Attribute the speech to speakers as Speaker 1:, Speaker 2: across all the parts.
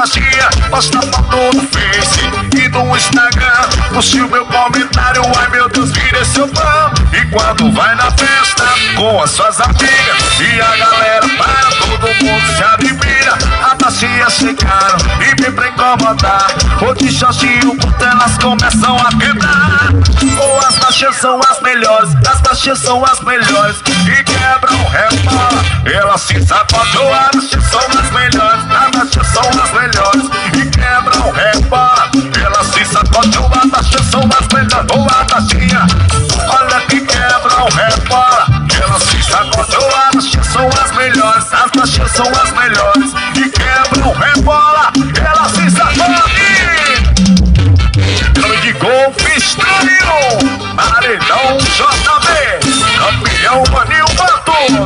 Speaker 1: baixinha, posta foto no Face e no Instagram. Puxa o meu comentário, ai meu Deus, vira seu fã. E quando vai na festa com as suas amigas e a galera para, todo mundo se admira. A baixinha chegaram e vem pra incomodar. O de shortinho curto elas começam a quebrar. Ou as baixinhas são as melhores, as baixinhas são as melhores e quebram rebola. Elas se sacodam, as baixinhas são as melhores, as baixinhas são as melhores e quebram rebola. Elas se sacodam, as baixinhas são as melhores. Ou a baixinha, olha que quebram rebola. Elas se sacodam, as baixinhas são as melhores, as baixinhas são as melhores e quebram rebola. Elas se sacodam. Nome de golfe estranho, Paredão JB, campeão Maninho Mato.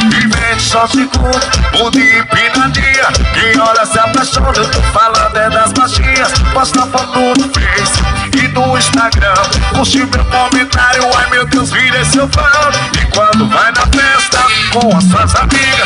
Speaker 1: Vivente só se curte, muda e empinadinha. Quem olha se apaixona, eu tô falando é das baixinhas. Posta foto no Face e no Instagram. Curte meu comentário, ai meu Deus, vira seu fã. E quando vai na festa com as suas amigas